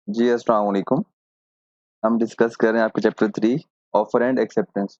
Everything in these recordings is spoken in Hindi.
जी अस्सलाम वालेकुम। हम डिस्कस कर रहे हैं आपके chapter 3 offer and acceptance.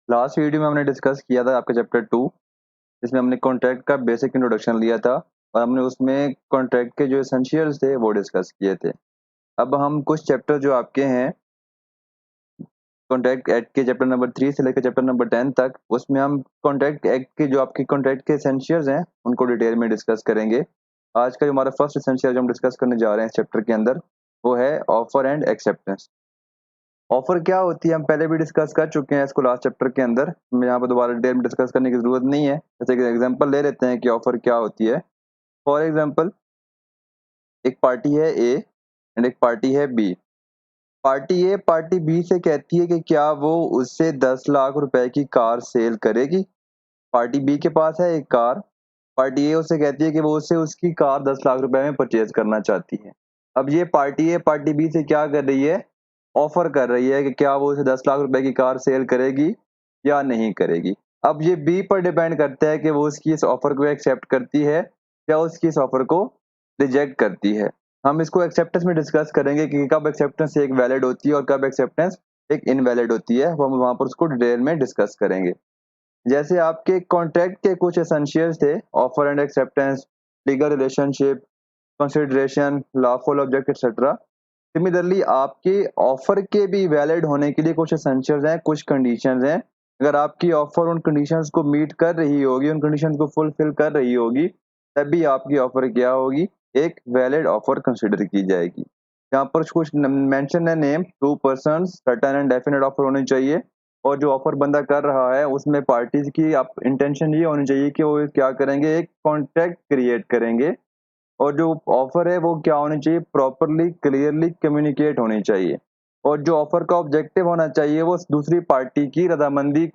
Last video में हमने डिस्कस किया था आपका चैप्टर 2 जिसमें हमने कॉन्ट्रैक्ट का बेसिक इंट्रोडक्शन लिया था और हमने उसमें कॉन्ट्रैक्ट के जो एसेंशियल्स थे वो डिस्कस किए थे। अब हम कुछ चैप्टर जो आपके हैं कॉन्ट्रैक्ट एक्ट के चैप्टर नंबर 3 से लेकर चैप्टर नंबर 10 तक, उसमें हम कॉन्ट्रैक्ट एक्ट के जो आपके कॉन्ट्रैक्ट के एसेंशियल्स हैं उनको डिटेल में डिस्कस करेंगे। आज का जो हमारा फर्स्ट एसेंशियल जो हम डिस्कस करने जा रहे हैं इस चैप्टर के अंदर वो है ऑफर एंड एक्सेप्टेंस। ऑफर क्या होती है हम पहले भी डिस्कस कर चुके हैं इसको लास्ट चैप्टर के अंदर। मैं यहाँ पर दोबारा डिटेल में डिस्कस करने की जरूरत नहीं है। जैसे कि एग्जांपल ले लेते हैं कि ऑफर क्या होती है। फॉर एग्जांपल, एक पार्टी है ए एंड एक पार्टी है बी। पार्टी ए पार्टी बी से कहती है कि क्या वो उससे 10 लाख रुपए की कार सेल करेगी। पार्टी बी के पास है एक कार। पार्टी ए उससे कहती है कि वो उससे उसकी कार 10 लाख रुपए में परचेज करना चाहती है। अब ये पार्टी ए पार्टी बी से क्या कर रही है, ऑफर कर रही है कि क्या वो उसे 10 लाख रुपए की कार सेल करेगी या नहीं करेगी। अब ये बी पर डिपेंड करता है कि वो उसकी इस ऑफर को एक्सेप्ट करती है या उसकी इस ऑफर को रिजेक्ट करती है। हम इसको एक्सेप्टेंस में डिस्कस करेंगे कि कब एक्सेप्टेंस एक वैलिड होती है और कब एक्सेप्टेंस एक इनवैलिड होती है। वो हम वहां पर उसको डिटेल में डिस्कस करेंगे। जैसे आपके कॉन्ट्रैक्ट के कुछ एसेंशियल्स थे, offer and acceptance, legal relationship, consideration, lawful object etcetera. Similarly आपके ऑफर के भी वैलिड होने के लिए कुछ एसेंशियल्स हैं, कुछ कंडीशंस हैं। अगर आपकी ऑफर उन कंडीशंस को मीट कर रही होगी, उन कंडीशंस को फुलफिल कर रही होगी, तभी आपकी ऑफर क्या होगी, एक वैलिड ऑफर कंसिडर की जाएगी। यहाँ पर कुछ मेंशन है name, to person, certain and definite offer होनी चाहिए। और जो ऑफर बंदा कर रहा है उसमें पार्टीज की आप इंटेंशन ये होनी चाहिए कि वो क्या करेंगे, एक कॉन्ट्रैक्ट क्रिएट करेंगे। और जो ऑफर है वो क्या होनी चाहिए, प्रॉपरली क्लियरली कम्युनिकेट होनी चाहिए। और जो ऑफर का ऑब्जेक्टिव होना चाहिए वो दूसरी पार्टी की रजामंदी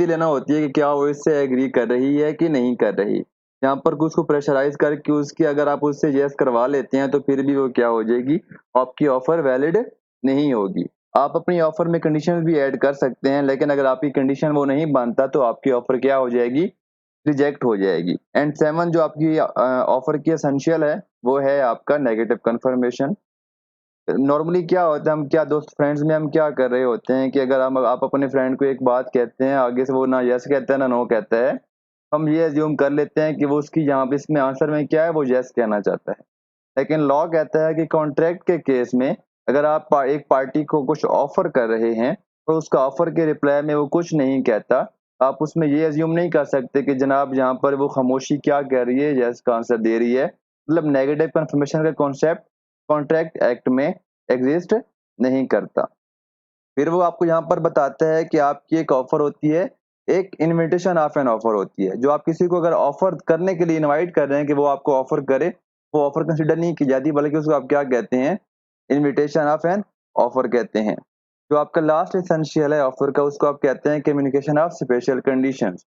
लेना होती है कि क्या वो इससे एग्री कर रही है कि नहीं कर रही। यहाँ पर कुछ को प्रेशराइज करके उसकी अगर आप उससे यस करवा लेते हैं तो फिर भी वो क्या हो जाएगी, आपकी ऑफर वैलिड नहीं होगी। आप अपनी ऑफर में कंडीशन भी ऐड कर सकते हैं, लेकिन अगर आपकी कंडीशन वो नहीं मानता तो आपकी ऑफर क्या हो जाएगी, रिजेक्ट हो जाएगी। एंड 7 जो आपकी ऑफर की एसेंशियल है वो है आपका नेगेटिव कंफर्मेशन। नॉर्मली क्या होता है, हम क्या दोस्त फ्रेंड्स में हम क्या कर रहे होते हैं कि अगर हम आप अपने फ्रेंड को एक बात कहते हैं, आगे से वो ना यस कहता है ना नो कहता है, हम ये एज्यूम कर लेते हैं कि वो उसकी यहाँ पे इसमें आंसर में क्या है, वो यस कहना चाहता है। लेकिन लॉ कहता है कि कॉन्ट्रैक्ट के केस में अगर आप एक पार्टी को कुछ ऑफर कर रहे हैं तो उसका ऑफर के रिप्लाई में वो कुछ नहीं कहता, आप उसमें ये एज्यूम नहीं कर सकते कि जनाब यहाँ पर वो खामोशी क्या कह रही है, यस का आंसर दे रही है। मतलब नेगेटिव कंफर्मेशन का कॉन्सेप्ट कॉन्ट्रैक्ट एक्ट में एग्जिस्ट नहीं करता। फिर वो आपको यहाँ पर बताता है कि आपकी एक ऑफर होती है, एक इनविटेशन ऑफ एन ऑफर होती है। जो आप किसी को अगर ऑफर करने के लिए इनवाइट कर रहे हैं कि वो आपको ऑफर करे, वो ऑफर कंसिडर नहीं की जाती बल्कि उसको आप क्या कहते हैं, इनविटेशन ऑफ एन ऑफर कहते हैं। जो आपका लास्ट एसेंशियल है ऑफर का उसको आप कहते हैं कम्युनिकेशन ऑफ स्पेशल कंडीशंस।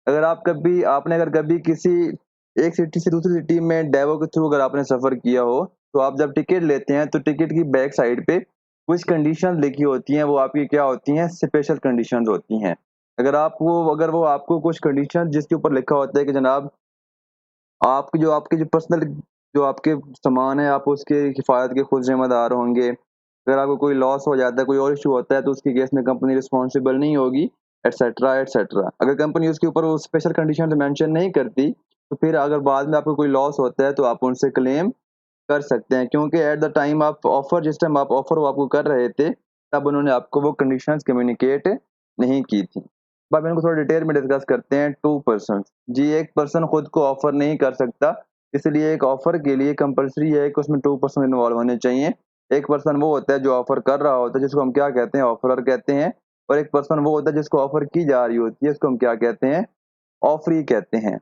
अगर आप कभी आपने अगर कभी किसी एक सिटी से दूसरी सिटी में डेवो के थ्रू अगर आपने सफर किया हो, तो आप जब टिकट लेते हैं तो टिकट की बैक साइड पे कुछ कंडीशन लिखी होती हैं, वो आपकी क्या होती हैं, स्पेशल कंडीशंस होती हैं। अगर वो आपको कुछ कंडीशन जिसके ऊपर लिखा होता है कि जनाब आपके जो पर्सनल जो आपके सामान है आप उसके हिफाजत के खुद जिम्मेदार होंगे। अगर आपको कोई लॉस हो जाता है, कोई और इशू होता है तो उसके केस में कंपनी रिस्पॉन्सिबल नहीं होगी, एटसेट्रा एटसेट्रा। अगर कंपनी उसके ऊपर वो स्पेशल कंडीशन मेंशन नहीं करती तो फिर अगर बाद में आपको कोई लॉस होता है तो आप उनसे क्लेम कर सकते हैं, क्योंकि एट द टाइम आप ऑफर जिस टाइम आप ऑफर वो आपको कर रहे थे तब उन्होंने आपको वो कंडीशंस कम्युनिकेट नहीं की थी। अब इनको थोड़ा डिटेल में डिस्कस करते हैं। टू पर्सन, जी एक पर्सन खुद को ऑफर नहीं कर सकता, इसलिए एक ऑफर के लिए कंपलसरी है कि उसमें टू पर्सन इन्वॉल्व होने चाहिए। एक पर्सन वो होता है जो ऑफर कर रहा होता है जिसको हम क्या कहते हैं, ऑफरर कहते हैं। और एक पर्सन वो होता है जिसको ऑफर की जा रही होती है, इसको हम क्या कहते हैं, ऑफरी कहते हैं।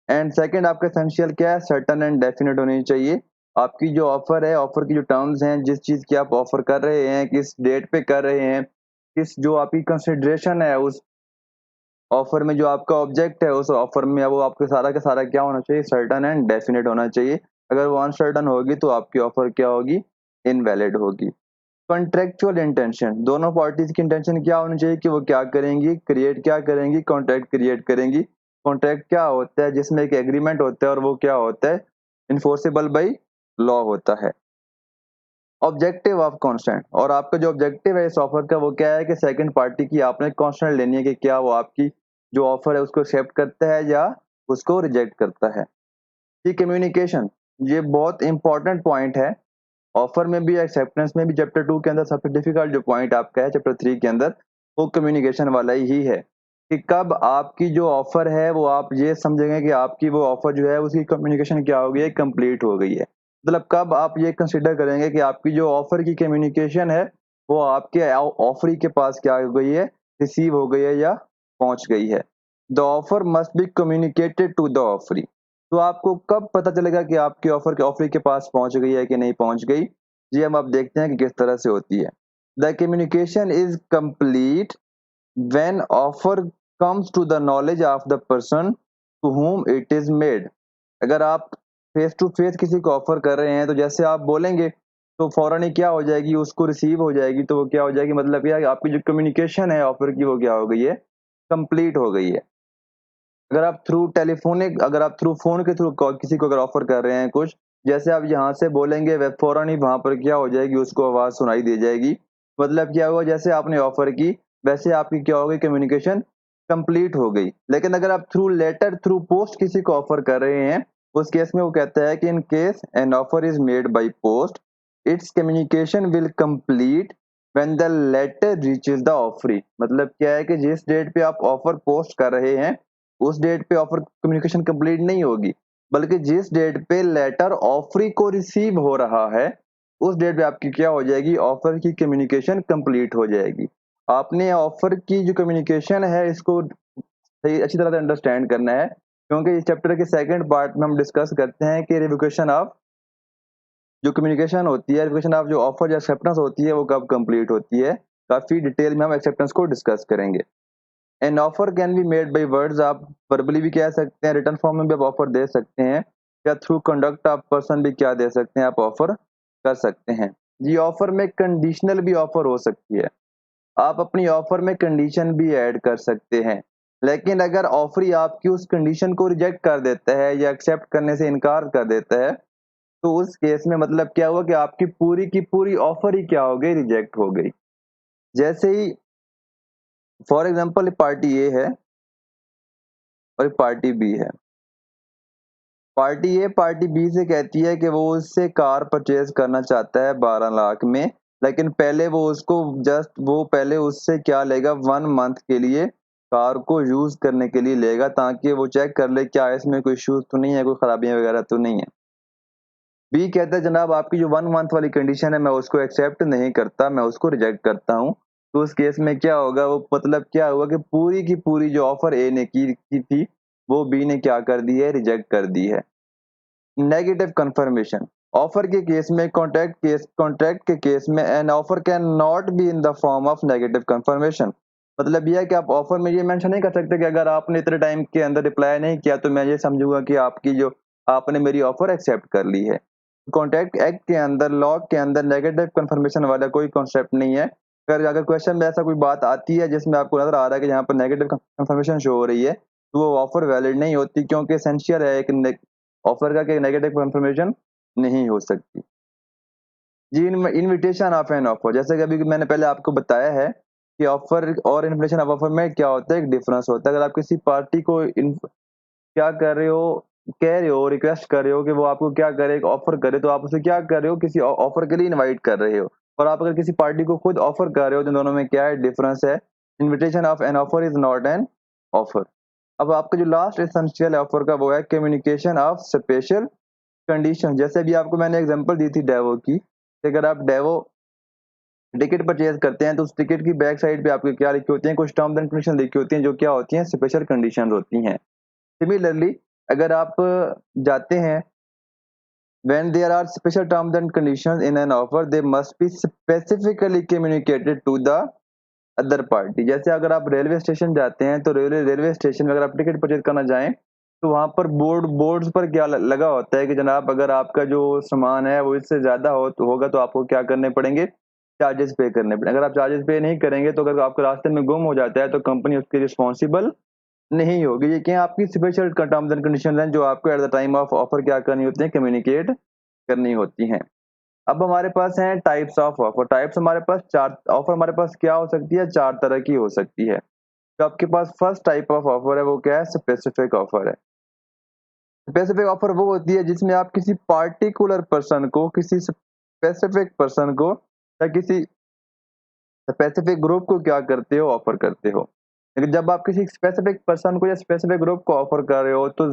एंड सेकंड आपका एसेंशियल क्या है, सर्टेन एंड डेफिनेट होनी चाहिए। आपकी जो ऑफर है, ऑफर की जो टर्म्स हैं, जिस चीज की आप ऑफर कर रहे हैं, किस डेट पे कर रहे हैं, किस जो आपकी कंसिडरेशन है उस ऑफर में, जो आपका ऑब्जेक्ट है उस ऑफर में, वो आपके सारा का सारा क्या होना चाहिए, सर्टेन एंड डेफिनेट होना चाहिए। अगर वो अनसर्टन होगी तो आपकी ऑफर क्या होगी, इनवैलिड होगी। कॉन्ट्रेक्चुअल इंटेंशन, दोनों पार्टीज की इंटेंशन क्या होनी चाहिए कि वो क्या करेंगी, क्रिएट क्या करेंगी, कॉन्ट्रैक्ट क्रिएट करेंगी। कॉन्ट्रैक्ट क्या होता है, जिसमें एक एग्रीमेंट होता है और वो क्या होता है, इन्फोर्सेबल बाई लॉ होता है। ऑब्जेक्टिव ऑफ कांस्टेंट, और आपका जो ऑब्जेक्टिव है इस ऑफर का वो क्या है कि सेकंड पार्टी की आपने कांस्टेंट लेनी है कि क्या वो आपकी जो ऑफर है उसको एक्सेप्ट करता है या उसको रिजेक्ट करता है। कि कम्युनिकेशन, ये बहुत इंपॉर्टेंट पॉइंट है ऑफर में भी, एक्सेप्टेंस में भी। चैप्टर 2 के अंदर सबसे डिफिकल्ट जो पॉइंट आपका है चैप्टर 3 के अंदर, वो कम्युनिकेशन वाला ही है कि कब आपकी जो ऑफर है वो आप ये समझेंगे कि आपकी वो ऑफर जो है उसकी कम्युनिकेशन क्या हो गई है, कंप्लीट हो गई है। मतलब कब आप ये कंसिडर करेंगे कि आपकी जो ऑफर की कम्युनिकेशन है वो आपके ऑफरी के पास क्या हो गई है, रिसीव हो गई है या पहुंच गई है। The offer must be communicated to the offeree. तो आपको कब पता चलेगा कि आपकी ऑफर के ऑफरी के पास पहुंच गई है कि नहीं पहुंच गई, ये हम अब देखते हैं कि किस तरह से होती है। The communication is complete when offer comes to the knowledge of the person to whom it is made। अगर आप फेस टू फेस किसी को ऑफर कर रहे हैं तो जैसे आप बोलेंगे तो फौरन ही क्या हो जाएगी, उसको रिसीव हो जाएगी। तो वो क्या हो जाएगी, मतलब क्या है कि आपकी जो कम्युनिकेशन है ऑफर की वो क्या हो गई है, कंप्लीट हो गई है। अगर आप थ्रू टेलीफोनिक, अगर आप थ्रू फोन के थ्रू किसी को अगर ऑफर कर रहे हैं कुछ, जैसे आप यहाँ से बोलेंगे वे फौरन ही वहां पर क्या हो जाएगी, उसको आवाज सुनाई दे जाएगी। मतलब क्या हुआ, जैसे आपने ऑफर की वैसे आपकी क्या हो गई, कम्युनिकेशन कंप्लीट हो गई। लेकिन अगर आप थ्रू लेटर थ्रू पोस्ट किसी को ऑफर कर रहे हैं, उस केस में वो कहता है कि in case an offer is made by post its communication will complete when the letter reaches the offeree. मतलब क्या है कि जिस डेट पे आप ऑफर पोस्ट कर रहे हैं उस डेट पे ऑफर कम्युनिकेशन कंप्लीट नहीं होगी, बल्कि जिस डेट पे लेटर ऑफरी को रिसीव हो रहा है उस डेट पे आपकी क्या हो जाएगी, ऑफर की कम्युनिकेशन कंप्लीट हो जाएगी। आपने ऑफर की जो कम्युनिकेशन है इसको सही अच्छी तरह से अंडरस्टैंड करना है, क्योंकि इस चैप्टर के सेकंड पार्ट में हम डिस्कस करते हैं कि रिवोकेशन ऑफ जो कम्युनिकेशन होती है, रिवोकेशन ऑफ जो ऑफर या एक्सेप्टेंस होती है वो कब कंप्लीट होती है। काफी डिटेल में हम एक्सेप्टेंस को डिस्कस करेंगे। An offer can be made by words, आप वर्बली भी कह सकते हैं, रिटर्न फॉर्म में भी आप ऑफर दे सकते हैं, या थ्रू कंडक्ट ऑफ पर्सन भी क्या दे सकते हैं, आप ऑफर कर सकते हैं। जी ऑफर में कंडीशनल भी ऑफर हो सकती है, आप अपनी ऑफर में कंडीशन भी ऐड कर सकते हैं। लेकिन अगर ऑफरी आपकी उस कंडीशन को रिजेक्ट कर देता है या एक्सेप्ट करने से इनकार कर देता है, तो उस केस में मतलब क्या हुआ कि आपकी पूरी की पूरी ऑफर ही क्या हो गई, रिजेक्ट हो गई। जैसे ही फॉर एग्जांपल पार्टी ए है और एक पार्टी बी है। पार्टी ए पार्टी बी से कहती है कि वो उससे कार परचेज करना चाहता है 12 लाख में, लेकिन पहले वो उसको वो पहले उससे क्या लेगा, 1 मंथ के लिए कार को यूज करने के लिए लेगा, ताकि वो चेक कर ले क्या इसमें कोई इश्यूज तो नहीं है, कोई खराबियां वगैरह तो नहीं है। बी कहता है जनाब आपकी जो 1 मंथ वाली कंडीशन है मैं उसको एक्सेप्ट नहीं करता, मैं उसको रिजेक्ट करता हूँ। तो उस केस में क्या होगा, वो मतलब क्या हुआ कि पूरी की पूरी जो ऑफर ए ने की थी वो बी ने क्या कर दी है, रिजेक्ट कर दी है। नेगेटिव कंफर्मेशन, ऑफर के केस में कॉन्ट्रैक्ट के केस में an offer can not be in the form of negative confirmation. मतलब यह है कि आप ऑफर में ये मेंशन नहीं कर सकते कि अगर आपने इतने टाइम के अंदर रिप्लाई नहीं किया तो मैं ये समझूंगा कि आपकी जो आपने मेरी ऑफर एक्सेप्ट कर ली है। कॉन्ट्रैक्ट एक्ट के अंदर, लॉ के अंदर नेगेटिव कंफर्मेशन वाला कोई कॉन्सेप्ट नहीं है। अगर अगर क्वेश्चन में ऐसा कोई बात आती है जिसमें आपको नजर आ रहा है कि यहाँ पर नेगेटिव कंफर्मेशन शो हो रही है, तो वो ऑफर वैलिड नहीं होती, क्योंकि एसेंशियल है एक ऑफर का कि नेगेटिव कंफर्मेशन नहीं हो सकती। जी इनविटेशन ऑफ एन ऑफर, जैसे कि अभी मैंने पहले आपको बताया है कि ऑफर और इन्विटेशन ऑफ ऑफर में क्या होता है, एक डिफरेंस होता है। अगर आप किसी पार्टी को क्या कर रहे हो, कह रहे हो, रिक्वेस्ट कर रहे हो कि वो आपको क्या करे, एक ऑफर करे, तो आप उसे क्या कर रहे हो, किसी ऑफर के लिए इनवाइट कर रहे हो। और आप अगर किसी पार्टी को खुद ऑफर कर रहे हो तो दोनों में क्या है, डिफरेंस है। Invitation of N offer is not an offer. अब आपका जो लास्ट एसेंशियल ऑफर का वो है कम्युनिकेशन ऑफ स्पेशल कंडीशन। जैसे भी आपको मैंने एग्जांपल दी थी डेवो की, कि अगर आप डेवो टिकट परचेज करते हैं तो उस टिकट की बैक साइड पे आपके क्या लिखी होती हैं, कुछ टर्म्स एंड कंडीशन लिखी होती हैं जो क्या होती हैं, स्पेशल कंडीशन होती हैं। सिमिलरली अगर आप जाते हैं, when there are special terms and conditions in an offer they must be specifically communicated to the other party. जैसे अगर आप रेलवे स्टेशन जाते हैं तो रेलवे स्टेशन में अगर आप टिकट परचेज करना चाहें तो वहां पर बोर्ड्स पर क्या लगा होता है कि जनाब अगर आपका जो सामान है वो इससे ज्यादा होगा तो आपको क्या करने पड़ेंगे, चार्जेस पे करने पड़ेंगे। अगर आप चार्जेस पे नहीं करेंगे तो अगर आपका रास्ते में गुम हो जाता है तो कंपनी उसकी रिस्पॉन्सिबल नहीं होगी। ये क्या आपकी स्पेशल टर्म्स एंड कंडीशन हैं जो आपको at the time of offer क्या करनी होती है, कम्युनिकेट करनी होती हैं। अब हमारे पास हैं टाइप्स ऑफ ऑफर। टाइप्स हमारे पास चार ऑफर हमारे पास क्या हो सकती है, चार तरह की हो सकती है। तो आपके पास फर्स्ट टाइप ऑफ ऑफर है वो क्या है, स्पेसिफिक ऑफर है। स्पेसिफिक ऑफर वो होती है जिसमें आप किसी पार्टिकुलर पर्सन को, किसी स्पेसिफिक पर्सन को या किसी स्पेसिफिक ग्रुप को क्या करते हो, ऑफर करते हो। लेकिन जब आप किसी स्पेसिफिक पर्सन को या स्पेसिफिक ग्रुप को ऑफर कर रहे हो तो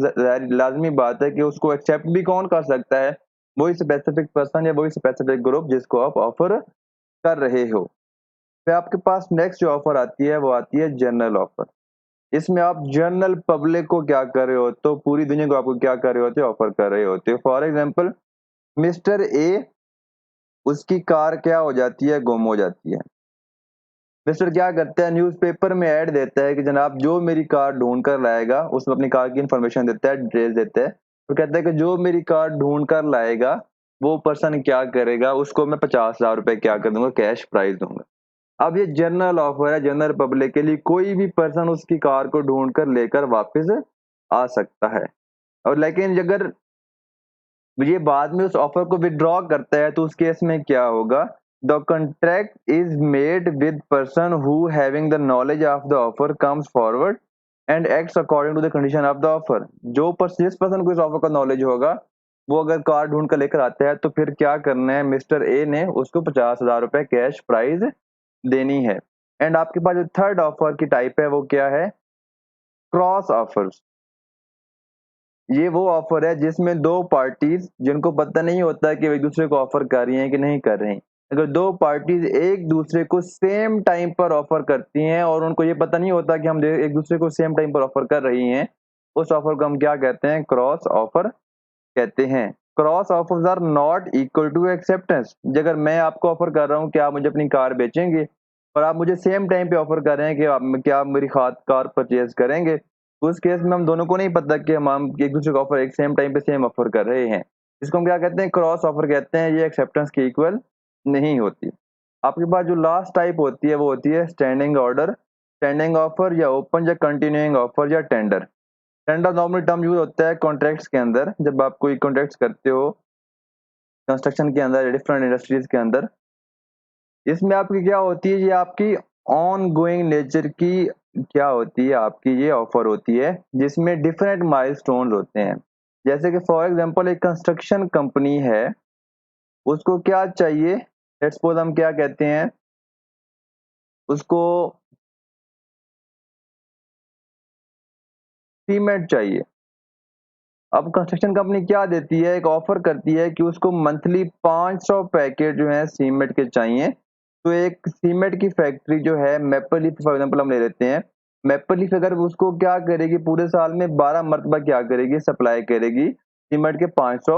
लाजमी बात है कि उसको एक्सेप्ट भी कौन कर सकता है, वही स्पेसिफिक पर्सन या वही स्पेसिफिक ग्रुप जिसको आप ऑफर कर रहे हो। फिर आपके पास नेक्स्ट जो ऑफर आती है वो आती है जनरल ऑफर। इसमें आप जनरल पब्लिक को क्या कर रहे हो, तो पूरी दुनिया को आपको क्या कर रहे होते हो, ऑफर कर रहे होते हो। फॉर एग्जाम्पल मिस्टर ए, उसकी कार क्या हो जाती है, गुम हो जाती है। मिस्टर क्या करता है, न्यूज़पेपर में ऐड देता है कि जनाब जो मेरी कार ढूंढ कर लाएगा, उसमें अपनी कार की इंफॉर्मेशन देता है, डिटेल्स देता है। तो कहता है कि जो मेरी कार ढूंढ कर लाएगा वो पर्सन क्या करेगा, उसको मैं 50,000 रुपए क्या कर दूंगा, कैश प्राइज दूंगा। अब ये जनरल ऑफर है, जनरल पब्लिक के लिए। कोई भी पर्सन उसकी कार को ढूंढ कर लेकर वापस आ सकता है। और लेकिन अगर ये बाद में उस ऑफर को विड्रॉ करता है तो उस केस में क्या होगा, the contract is made with person who having the knowledge of the offer comes forward and acts according to the condition of the offer. जिस पर्सन को इस ऑफर का नॉलेज होगा वो अगर कार ढूंढ कर लेकर आता है तो फिर क्या करना है, मिस्टर ए ने उसको 50,000 रुपए कैश प्राइज देनी है। एंड आपके पास जो थर्ड ऑफर की टाइप है वो क्या है, क्रॉस ऑफर्स। ये वो ऑफर है जिसमें दो पार्टीज जिनको पता नहीं होता है कि एक दूसरे को ऑफर कर रही हैं कि नहीं कर रही, अगर दो पार्टीज एक दूसरे को सेम टाइम पर ऑफर करती हैं और उनको ये पता नहीं होता कि हम एक दूसरे को सेम टाइम पर ऑफर कर रही हैं, उस ऑफर को हम क्या कहते हैं, क्रॉस ऑफर कहते हैं। Cross offers are not equal to acceptance. अगर मैं आपको ऑफर कर रहा हूँ कि आप मुझे अपनी कार बेचेंगे और आप मुझे सेम टाइम पे ऑफर कर रहे हैं कि क्या आप मेरी कार परचेज करेंगे, तो उस केस में हम दोनों को नहीं पता कि हम एक दूसरे को ऑफर एक सेम टाइम पे सेम ऑफर कर रहे हैं। इसको हम क्या कहते हैं, क्रॉस ऑफर कहते हैं। ये एक्सेप्टेंस के इक्वल नहीं होती। आपके पास जो लास्ट टाइप होती है वो होती है स्टैंडिंग ऑर्डर, स्टैंडिंग ऑफर या ओपन या कंटिन्यूइंग ऑफर या tender. Tender normal term use होता है कॉन्ट्रैक्ट्स के अंदर, जब आप कोई कॉन्ट्रैक्ट्स करते हो कंस्ट्रक्शन के अंदर, डिफरेंट इंडस्ट्रीज के अंदर। इसमें आपकी क्या होती है, ये आपकी ऑन गोइंग नेचर की क्या होती है, आपकी ये ऑफर होती है जिसमें डिफरेंट माइलस्टोन्स होते हैं। जैसे कि फॉर एग्जांपल एक कंस्ट्रक्शन कंपनी है, उसको क्या चाहिए, लेट्स सपोज हम क्या कहते हैं, उसको सीमेंट चाहिए। अब कंस्ट्रक्शन कंपनी क्या देती है, एक ऑफर करती है कि उसको मंथली 500 पैकेट जो है सीमेंट के चाहिए। तो एक सीमेंट की फैक्ट्री जो है मैपल लीफ फॉर एग्जांपल हम ले लेते हैं, मैपल लीफ अगर उसको क्या करेगी, पूरे साल में 12 मरतबा क्या करेगी, सप्लाई करेगी सीमेंट के 500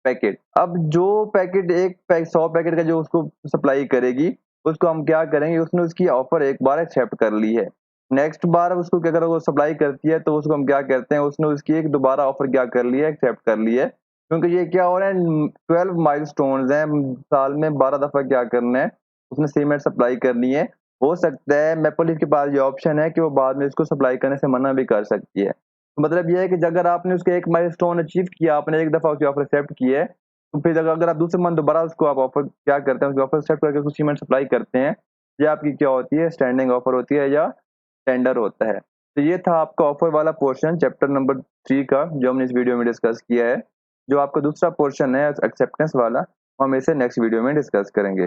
पैकेट। अब जो पैकेट 100 पैकेट का जो उसको सप्लाई करेगी, उसको हम क्या करेंगे, उसने उसकी ऑफर एक बार एक्सेप्ट कर ली है, नेक्स्ट बार उसको क्या अगर वो सप्लाई करती है तो उसको हम क्या कहते हैं, उसने उसकी एक दोबारा ऑफर क्या कर ली है, एक्सेप्ट कर ली है। क्योंकि ये क्या हो रहा है, 12 माइलस्टोन्स हैं, साल में 12 दफा क्या करना है, उसने सीमेंट सप्लाई करनी है। हो सकता है मैपल लीफ के पास ये ऑप्शन है कि वो बाद में इसको सप्लाई करने से मना भी कर सकती है। तो मतलब ये है कि अगर आपने उसके एक माइलस्टोन अचीव किया, आपने एक दफा उसकी ऑफर एक्सेप्ट की है, तो फिर अगर आप दूसरे मंथ दोबारा उसको आप ऑफर क्या करते हैं, उसकी ऑफर एक्सेप्ट करके उसको सीमेंट सप्लाई करते हैं, ये आपकी क्या होती है, स्टैंडिंग ऑफर होती है या टेंडर होता है। तो ये था आपका ऑफर वाला पोर्शन चैप्टर नंबर 3 का, जो हमने इस वीडियो में डिस्कस किया है। जो आपका दूसरा पोर्शन है एक्सेप्टेंस वाला, हम इसे नेक्स्ट वीडियो में डिस्कस करेंगे।